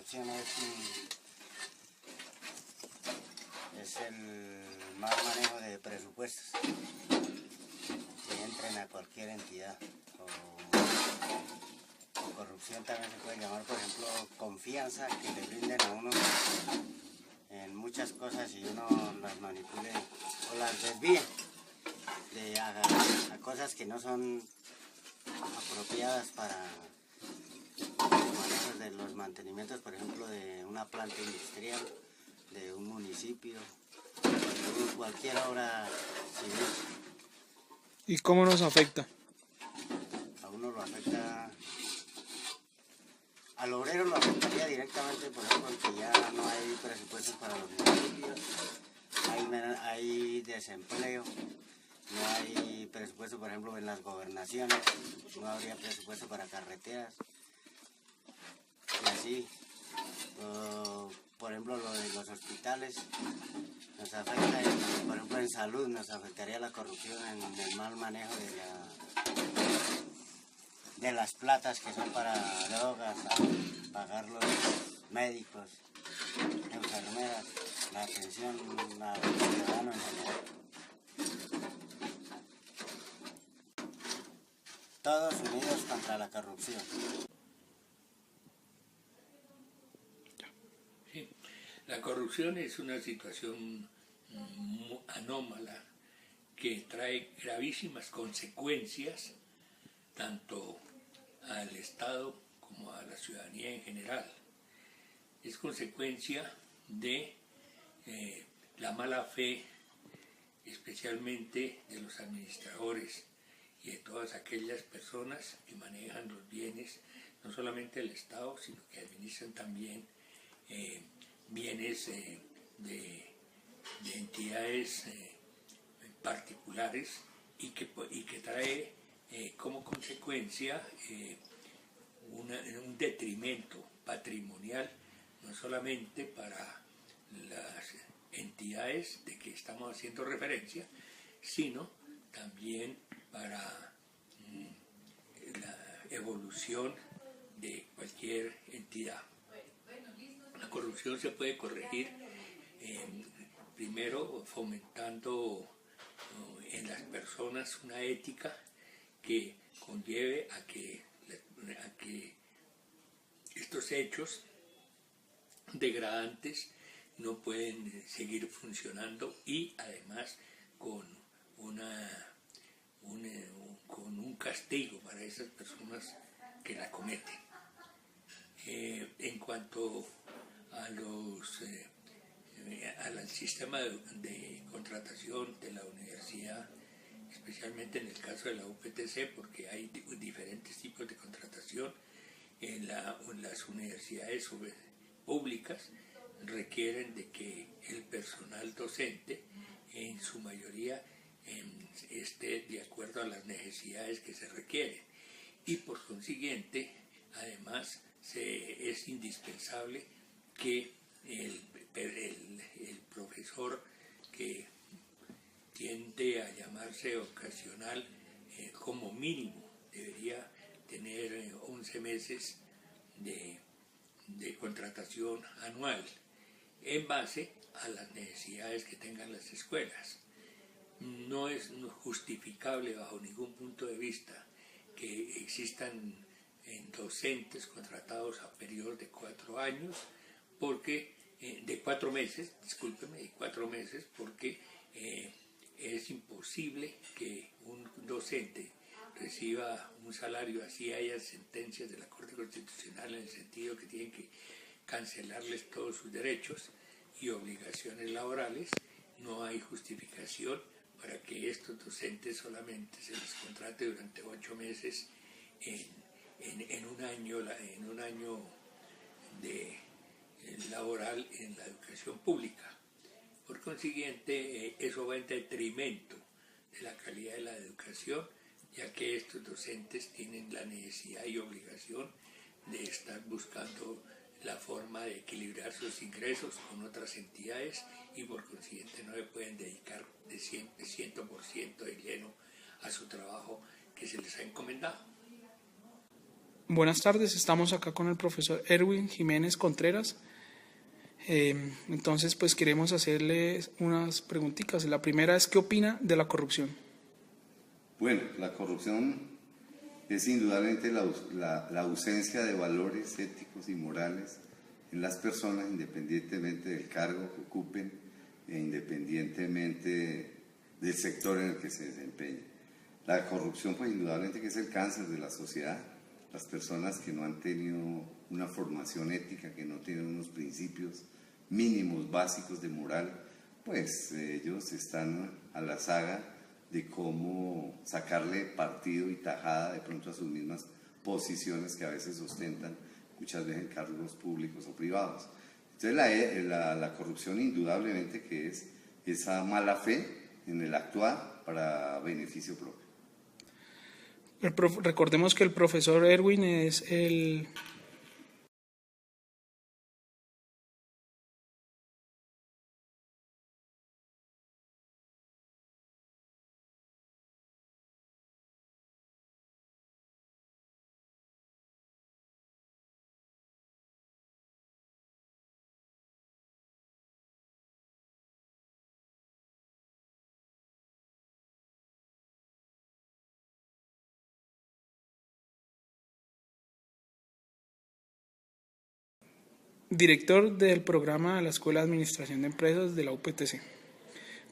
corrupción es el mal manejo de presupuestos que entren a cualquier entidad. O corrupción también se puede llamar, por ejemplo, confianza que le brinden a uno en muchas cosas y uno las manipule o las desvíe a cosas que no son apropiadas para de los mantenimientos, por ejemplo, de una planta industrial, de un municipio, de cualquier obra civil. ¿Y cómo nos afecta? A uno lo afecta, al obrero lo afectaría directamente, por ejemplo, porque ya no hay presupuestos para los municipios, hay desempleo, no hay presupuesto, por ejemplo, en las gobernaciones, no habría presupuesto para carreteras. Y así, por ejemplo, lo de los hospitales nos afecta, por ejemplo, en salud nos afectaría la corrupción en el mal manejo de las platas que son para drogas, pagar los médicos, enfermeras, la atención al ciudadano en general. Todos unidos contra la corrupción. Sí. La corrupción es una situación anómala que trae gravísimas consecuencias tanto al Estado como a la ciudadanía en general. Es consecuencia de la mala fe, especialmente de los administradores y de todas aquellas personas que manejan los bienes, no solamente del Estado, sino que administran también bienes de entidades particulares y que trae como consecuencia un detrimento patrimonial, no solamente para las entidades de que estamos haciendo referencia, sino también para la evolución de cualquier entidad. La corrupción se puede corregir primero fomentando en las personas una ética que conlleve a que estos hechos degradantes no pueden seguir funcionando y además con un castigo para esas personas que la cometen. En cuanto al sistema de contratación de la universidad, especialmente en el caso de la UPTC, porque hay diferentes tipos de contratación, en las universidades públicas requieren de que el personal docente en su mayoría esté de acuerdo a las necesidades que se requieren y por consiguiente además es indispensable que el profesor que tiende a llamarse ocasional como mínimo debería tener 11 meses de contratación anual en base a las necesidades que tengan las escuelas. No es justificable bajo ningún punto de vista que existan docentes contratados a periodos de 4 años, porque de 4 meses, discúlpeme, de 4 meses, porque es imposible que un docente reciba un salario, así haya sentencias de la Corte Constitucional en el sentido que tienen que cancelarles todos sus derechos y obligaciones laborales. No hay justificación para que estos docentes solamente se les contrate durante 8 meses en un año laboral en la educación pública. Por consiguiente, eso va en detrimento de la calidad de la educación, ya que estos docentes tienen la necesidad y obligación de estar buscando la forma de equilibrar sus ingresos con otras entidades y por consiguiente no le pueden dedicar de 100% de lleno a su trabajo que se les ha encomendado. Buenas tardes, estamos acá con el profesor Erwin Jiménez Contreras. Entonces, pues queremos hacerle unas preguntitas. La primera es, ¿qué opina de la corrupción? Bueno, la corrupción es indudablemente la ausencia de valores éticos y morales en las personas, independientemente del cargo que ocupen e independientemente del sector en el que se desempeñen. La corrupción, pues indudablemente que es el cáncer de la sociedad. Las personas que no han tenido una formación ética, que no tienen unos principios mínimos, básicos de moral, pues ellos están a la saga de cómo sacarle partido y tajada de pronto a sus mismas posiciones que a veces ostentan, muchas veces en cargos públicos o privados. Entonces la corrupción indudablemente que es esa mala fe en el actuar para beneficio propio. Recordemos que el profesor Erwin es el director del programa de la Escuela de Administración de Empresas de la UPTC.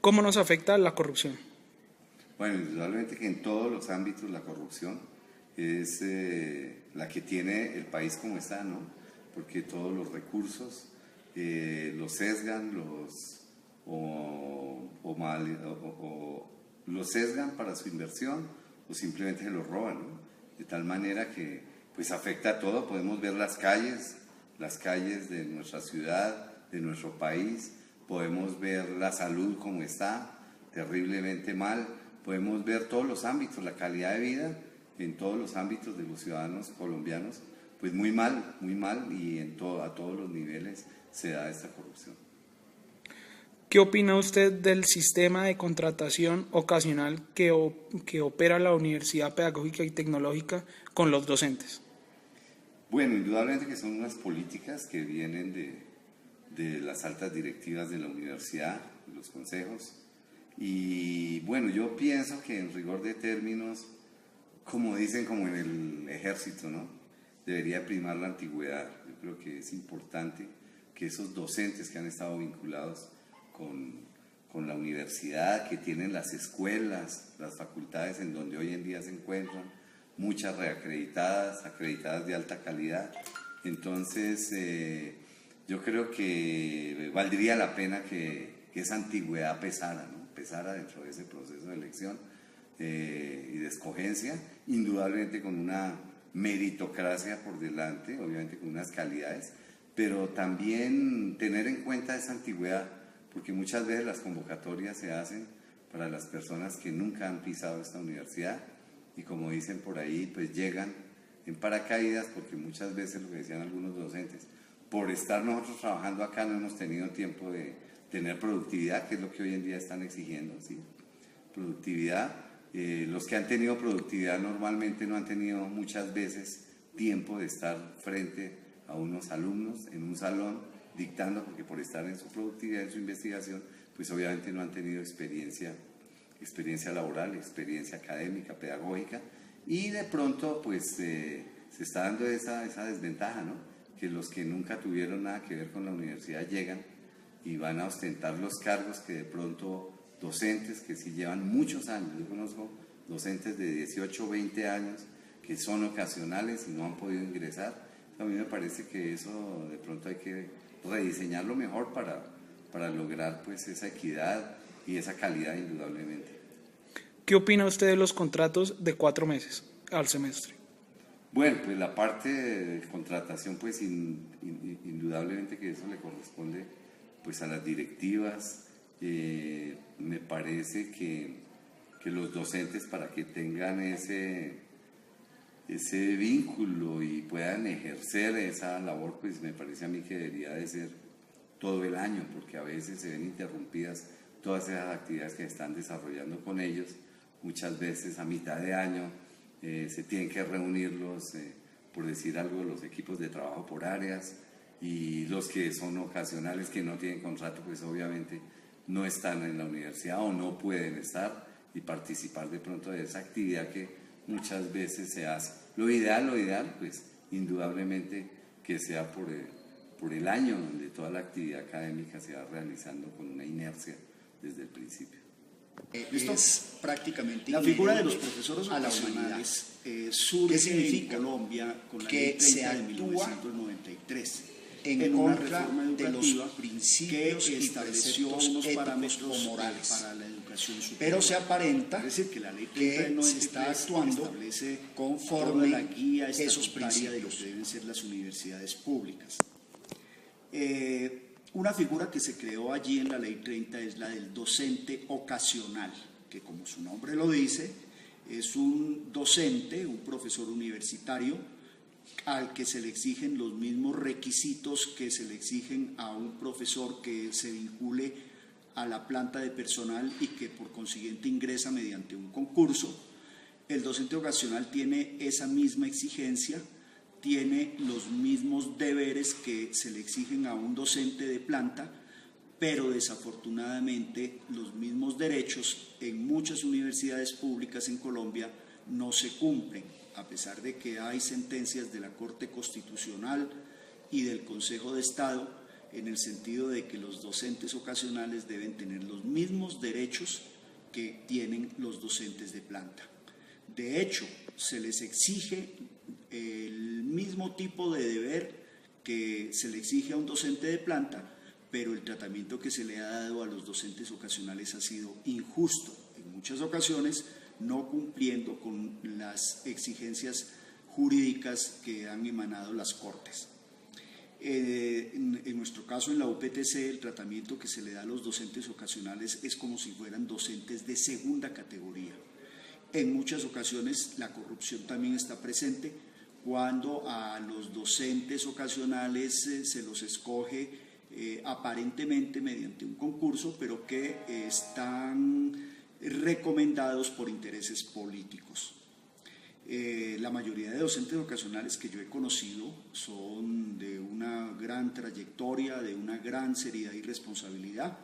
¿Cómo nos afecta la corrupción? Bueno, indudablemente que en todos los ámbitos la corrupción es la que tiene el país como está, ¿no? Porque todos los recursos los sesgan, los sesgan para su inversión o simplemente se los roban, ¿no? De tal manera que pues afecta a todo. Podemos ver las calles de nuestra ciudad, de nuestro país, podemos ver la salud como está, terriblemente mal, podemos ver todos los ámbitos, la calidad de vida en todos los ámbitos de los ciudadanos colombianos, pues muy mal, y a todos los niveles se da esta corrupción. ¿Qué opina usted del sistema de contratación ocasional que opera la Universidad Pedagógica y Tecnológica con los docentes? Bueno, indudablemente que son unas políticas que vienen de las altas directivas de la universidad, de los consejos, y bueno, yo pienso que en rigor de términos, como dicen como en el ejército, ¿no? Debería primar la antigüedad. Yo creo que es importante que esos docentes que han estado vinculados con la universidad, que tienen las escuelas, las facultades en donde hoy en día se encuentran, muchas reacreditadas, acreditadas de alta calidad. Entonces, yo creo que valdría la pena que esa antigüedad pesara, ¿no? Pesara dentro de ese proceso de elección y de escogencia, indudablemente con una meritocracia por delante, obviamente con unas calidades, pero también tener en cuenta esa antigüedad, porque muchas veces las convocatorias se hacen para las personas que nunca han pisado esta universidad y como dicen por ahí, pues llegan en paracaídas, porque muchas veces lo que decían algunos docentes, por estar nosotros trabajando acá no hemos tenido tiempo de tener productividad, que es lo que hoy en día están exigiendo, ¿sí? Productividad. Los que han tenido productividad normalmente no han tenido muchas veces tiempo de estar frente a unos alumnos en un salón dictando, porque por estar en su productividad, en su investigación, pues obviamente no han tenido experiencia laboral, experiencia académica, pedagógica, y de pronto pues se está dando esa desventaja, ¿no? Que los que nunca tuvieron nada que ver con la universidad llegan y van a ostentar los cargos que de pronto docentes que sí llevan muchos años, yo conozco docentes de 18 o 20 años que son ocasionales y no han podido ingresar. A mí me parece que eso de pronto hay que rediseñarlo mejor para lograr pues esa equidad y esa calidad indudablemente. ¿Qué opina usted de los contratos de 4 meses al semestre? Bueno, pues la parte de contratación, pues indudablemente que eso le corresponde pues a las directivas. Me parece que los docentes, para que tengan ese vínculo y puedan ejercer esa labor, pues me parece a mí que debería de ser todo el año, porque a veces se ven interrumpidas todas esas actividades que están desarrollando con ellos. Muchas veces a mitad de año se tienen que reunir por decir algo, los equipos de trabajo por áreas, y los que son ocasionales, que no tienen contrato, pues obviamente no están en la universidad o no pueden estar y participar de pronto de esa actividad que muchas veces se hace. Lo ideal, pues indudablemente que sea por el año donde toda la actividad académica se va realizando con una inercia desde el principio. Es prácticamente la figura de los inherente profesores a la ocasionales humanidad. surge ¿Qué significa? en Colombia con la Que ley 30 se de actúa 1993 en una contra reforma de los educativa principios que y estableció preceptos unos éticos parámetros o morales. para la educación superior. Pero se aparenta Es decir, que la ley 30 que del 93 se está actuando establece conforme toda la guía esos estatutaria de lo principios. que deben ser las universidades públicas. Una figura que se creó allí en la ley 30 es la del docente ocasional, que como su nombre lo dice, es un docente, un profesor universitario, al que se le exigen los mismos requisitos que se le exigen a un profesor que se vincule a la planta de personal y que por consiguiente ingresa mediante un concurso. El docente ocasional tiene esa misma exigencia, tiene los mismos deberes que se le exigen a un docente de planta, pero desafortunadamente los mismos derechos en muchas universidades públicas en Colombia no se cumplen, a pesar de que hay sentencias de la Corte Constitucional y del Consejo de Estado en el sentido de que los docentes ocasionales deben tener los mismos derechos que tienen los docentes de planta. De hecho, se les exige el mismo tipo de deber que se le exige a un docente de planta, pero el tratamiento que se le ha dado a los docentes ocasionales ha sido injusto, en muchas ocasiones no cumpliendo con las exigencias jurídicas que han emanado las Cortes. En nuestro caso, en la UPTC, el tratamiento que se le da a los docentes ocasionales es como si fueran docentes de segunda categoría. En muchas ocasiones la corrupción también está presente cuando a los docentes ocasionales se los escoge aparentemente mediante un concurso, pero que están recomendados por intereses políticos. La mayoría de docentes ocasionales que yo he conocido son de una gran trayectoria, de una gran seriedad y responsabilidad,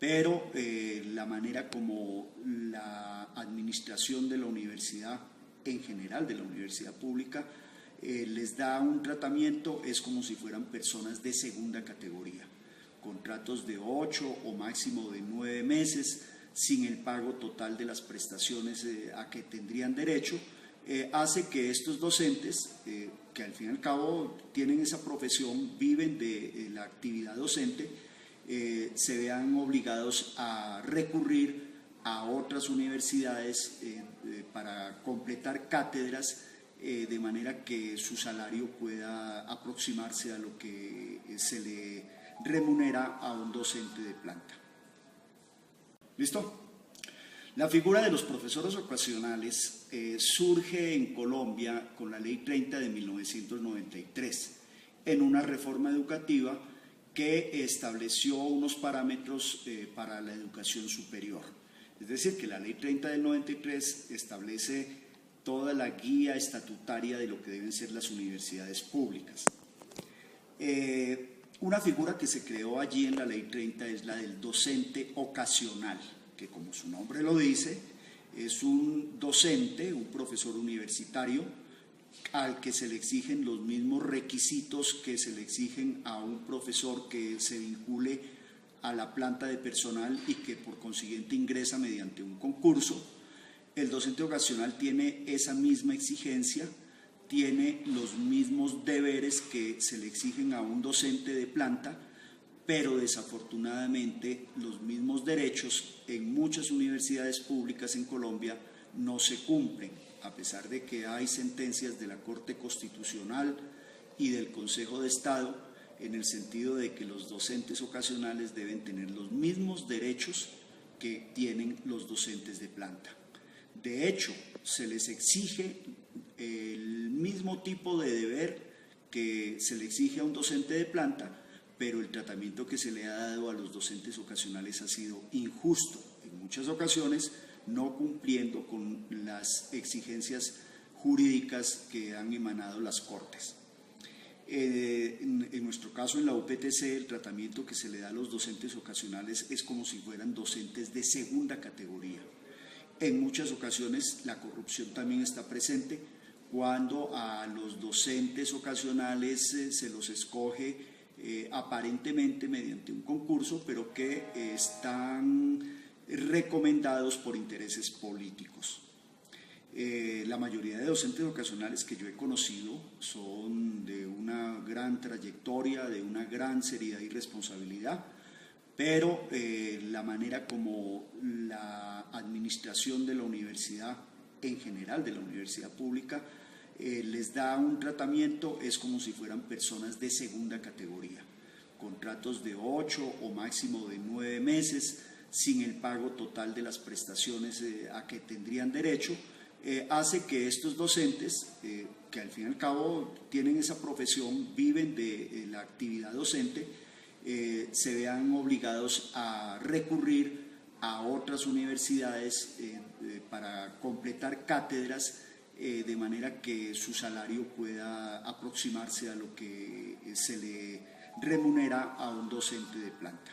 pero la manera como la administración de la universidad, en general de la universidad pública, les da un tratamiento es como si fueran personas de segunda categoría, contratos de 8 o máximo de 9 meses, sin el pago total de las prestaciones a que tendrían derecho, hace que estos docentes, que al fin y al cabo tienen esa profesión, viven de la actividad docente, se vean obligados a recurrir a otras universidades para completar cátedras, de manera que su salario pueda aproximarse a lo que se le remunera a un docente de planta. ¿Listo? La figura de los profesores ocasionales surge en Colombia con la Ley 30 de 1993, en una reforma educativa que estableció unos parámetros para la educación superior. Es decir, que la Ley 30 del 93 establece toda la guía estatutaria de lo que deben ser las universidades públicas. Una figura que se creó allí en la Ley 30 es la del docente ocasional, que como su nombre lo dice, es un docente, un profesor universitario, al que se le exigen los mismos requisitos que se le exigen a un profesor que se vincule a la planta de personal y que por consiguiente ingresa mediante un concurso. El docente ocasional tiene esa misma exigencia, tiene los mismos deberes que se le exigen a un docente de planta, pero desafortunadamente los mismos derechos en muchas universidades públicas en Colombia no se cumplen, a pesar de que hay sentencias de la Corte Constitucional y del Consejo de Estado en el sentido de que los docentes ocasionales deben tener los mismos derechos que tienen los docentes de planta. De hecho, se les exige el mismo tipo de deber que se le exige a un docente de planta, pero el tratamiento que se le ha dado a los docentes ocasionales ha sido injusto, en muchas ocasiones no cumpliendo con las exigencias jurídicas que han emanado las Cortes. En nuestro caso, en la UPTC, el tratamiento que se le da a los docentes ocasionales es como si fueran docentes de segunda categoría. En muchas ocasiones la corrupción también está presente cuando a los docentes ocasionales se los escoge aparentemente mediante un concurso, pero que están recomendados por intereses políticos. La mayoría de docentes ocasionales que yo he conocido son de una gran trayectoria, de una gran seriedad y responsabilidad, pero la manera como la administración de la universidad, en general de la universidad pública, les da un tratamiento es como si fueran personas de segunda categoría, contratos de 8 o máximo de 9 meses, sin el pago total de las prestaciones a que tendrían derecho. Hace que estos docentes, que al fin y al cabo tienen esa profesión, viven de la actividad docente, se vean obligados a recurrir a otras universidades para completar cátedras, de manera que su salario pueda aproximarse a lo que se le remunera a un docente de planta.